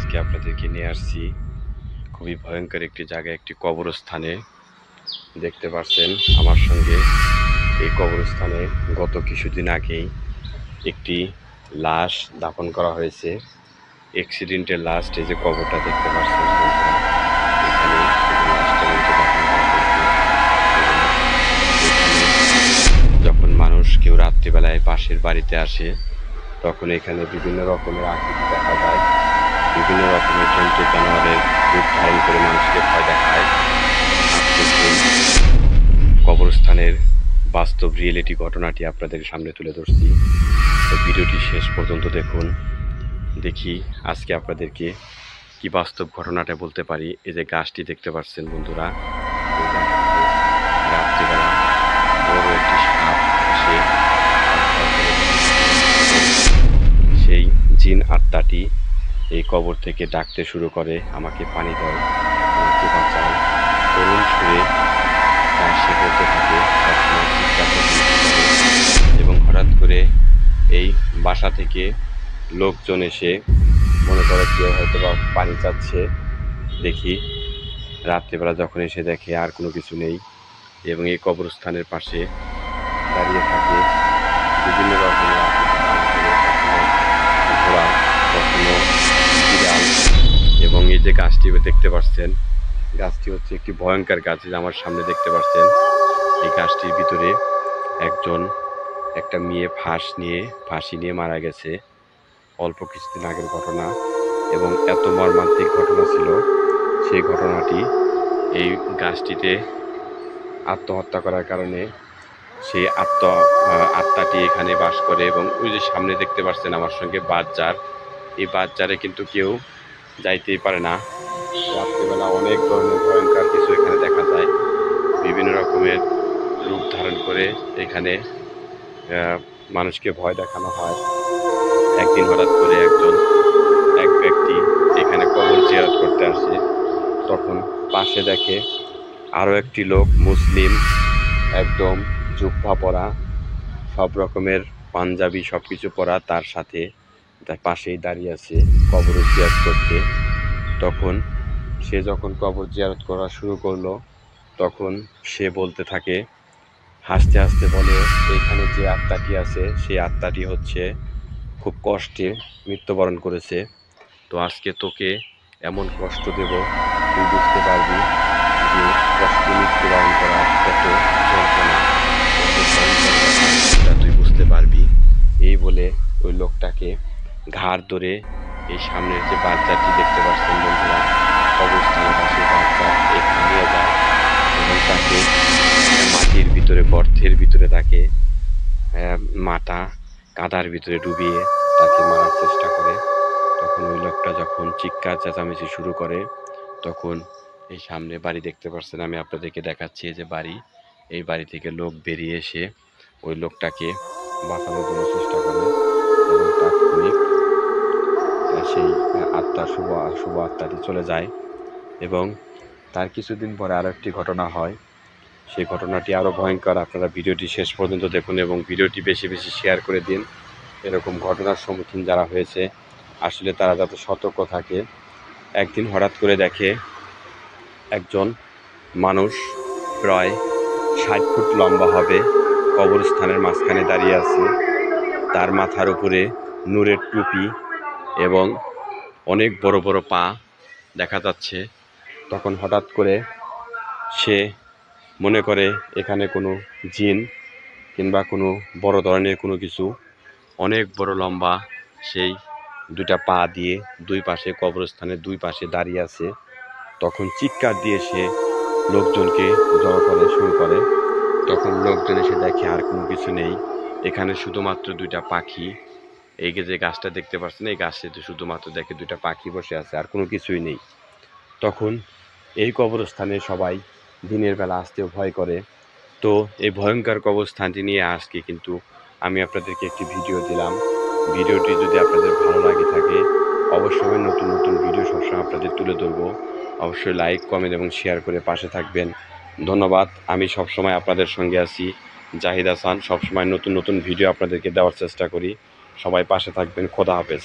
আজকে আপনাদেরকে নিয়ে আসছি খুবই ভয়ঙ্কর একটি জায়গায়, একটি কবরস্থানে। দেখতে পাচ্ছেন আমার সঙ্গে, এই কবরস্থানে গত কিছুদিন আগেই একটি লাশ দাফন করা হয়েছে। অ্যাক্সিডেন্টের লাশ। এই যে কবরটা দেখতে পাচ্ছেন বন্ধুরা, এখানে লাশটা কিন্তু দাফন করা হয়েছে। যখন মানুষ কেউ রাত্রিবেলায় পাশের বাড়িতে আসে, তখন এখানে বিভিন্ন রকমের আকৃতি দেখা যায়, বিভিন্ন রকমের জন্তু জানোয়ারের রূপ ধারণ করে মানুষকে ভয় দেখায়। আজকে সেই কবরস্থানের বাস্তব রিয়েলিটি ঘটনাটি আপনাদের সামনে তুলে ধরছি। তো ভিডিওটি শেষ পর্যন্ত দেখুন। দেখি আজকে আপনাদেরকে কি বাস্তব ঘটনাটা বলতে পারি। এই যে গাছটি দেখতে পাচ্ছেন বন্ধুরা, এই গাছটিতে রাত্রিবেলা বড় একটি সাপ এসে সেই জিন আত্মাটি এই কবর থেকে ডাকতে শুরু করে, আমাকে পানি দাও, আমাকে বাঁচাও, করুণ সুরে সে বলতে থাকে, সবসময় চিৎকার করতে থাকে। এবং হঠাৎ করে এই বাসা থেকে লোকজন এসে মনে করে কেউ হয়তো বা পানি চাচ্ছে। দেখি রাত্রিবেলা যখন এসে দেখে আর কোনো কিছু নেই, এবং এই কবরস্থানের পাশে দাঁড়িয়ে থাকে বিভিন্ন রকমের ঘোড়া, কখনো বিড়াল। এবং এই যে গাছটি দেখতে পাচ্ছেন, গাছটি হচ্ছে একটি ভয়ঙ্কর গাছ। আমার সামনে দেখতে পাচ্ছেন, এই গাছটির ভিতরে একটা মেয়ে ফাঁসি নিয়ে মারা গেছে অল্প কিছুদিন আগের ঘটনা। এবং এত মর্মান্তিক ঘটনা ছিল সেই ঘটনাটি, এই গাছটিতে আত্মহত্যা করার কারণে সেই আত্মাটি এখানে বাস করে। এবং ওই যে সামনে দেখতে পাচ্ছেন আমার সঙ্গে বাঁশঝাড়, এই বাঁশঝাড়ে কিন্তু কেউ যাইতেই পারে না। রাত্রিবেলা অনেক ধরনের ভয়ঙ্কর কিছু এখানে দেখা যায়, বিভিন্ন রকমের রূপ ধারণ করে এখানে মানুষকে ভয় দেখানো হয়। একদিন হঠাৎ করে এক ব্যক্তি এখানে কবর জিয়ারত করতে আসে, তখন পাশে দেখে আরও একটি লোক, মুসলিম, একদম জুব্বা পরা, সব রকমের পাঞ্জাবি সব কিছু পরা, তার সাথে তার পাশেই দাঁড়িয়ে আছে কবর জিয়ারত করতে। তখন সে যখন কবর জিয়ারত করা শুরু করলো, তখন সে বলতে থাকে, হাসতে হাসতে বলে, এখানে যে আত্মাটি আছে সেই আত্মাটি হচ্ছে খুব কষ্টে মৃত্যুবরণ করেছে। তো আজকে তোকে এমন কষ্ট দেব, তুই বুঝতে পারবি যে কষ্টে মৃত্যুবরণ করা কত যন্ত্রণা, কত ভয়ঙ্কর, তুই বুঝতে পারবি। এই বলে ওই লোকটাকে ঘাড় ধরে এই সামনের যে বাচ্চাটি দেখতে পাচ্ছেন বন্ধুরা, কবরস্থানের পাশে বাচ্চা এখানে নিয়ে যায় এবং তাকে মাটির ভিতরে, গর্তের ভিতরে তাকে মাথা কাদার ভিতরে ডুবিয়ে তাকে মারার চেষ্টা করে। তখন ওই লোকটা যখন চিৎকার চেঁচামেচি শুরু করে, তখন এই সামনে বাড়ি দেখতে পাচ্ছেন, আমি আপনাদেরকে দেখাচ্ছি এই যে বাড়ি, এই বাড়ি থেকে লোক বেরিয়ে এসে ওই লোকটাকে বাঁচানোর জন্য চেষ্টা করে। এবং তাৎক্ষণিক সেই শুভ আত্মাটি চলে যায়। এবং তার কিছুদিন পরে আরও একটি ঘটনা হয়, সেই ঘটনাটি আরও ভয়ঙ্কর। আপনারা ভিডিওটি শেষ পর্যন্ত দেখুন এবং ভিডিওটি বেশি বেশি শেয়ার করে দিন। এরকম ঘটনার সম্মুখীন যারা হয়েছে আসলে তারা যাতে সতর্ক থাকে। একদিন হঠাৎ করে দেখে একজন মানুষ প্রায় 60 ফুট লম্বা হবে, কবরস্থানের মাঝখানে দাঁড়িয়ে আছে। তার মাথার উপরে নূরের টুপি এবং অনেক বড় বড় পা দেখা যাচ্ছে। তখন হঠাৎ করে সে মনে করে এখানে কোনো জিন কিংবা কোনো বড় ধরনের কোনো কিছু, অনেক বড় লম্বা সেই দুটা পা দিয়ে দুই পাশে, কবরস্থানের দুই পাশে দাঁড়িয়ে আছে। তখন চিৎকার দিয়ে সে লোকজনকে জড়ো করে শুরু করে। তখন লোকজন এসে দেখে আর কোনো কিছু নেই, এখানে শুধুমাত্র দুইটা পাখি। এই যে গাছটা দেখতে পাচ্ছেন, এই গাছটিতে শুধুমাত্র দেখে দুইটা পাখি বসে আছে, আর কোনো কিছুই নেই। তখন এই কবরস্থানে সবাই দিনের বেলা আসতেও ভয় করে। তো এই ভয়ঙ্কর কবরস্থানটি নিয়ে আজকে কিন্তু আমি আপনাদেরকে একটি ভিডিও দিলাম। ভিডিওটি যদি আপনাদের ভালো লাগে থাকে, অবশ্যই নতুন নতুন ভিডিও সবসময় আপনাদের তুলে ধরবো। অবশ্যই লাইক, কমেন্ট এবং শেয়ার করে পাশে থাকবেন। ধন্যবাদ। আমি সবসময় আপনাদের সঙ্গে আছি, জাহিদ হাসান। সবসময় নতুন নতুন ভিডিও আপনাদেরকে দেওয়ার চেষ্টা করি। সবাই পাশে থাকবেন। খোদা হাফেজ।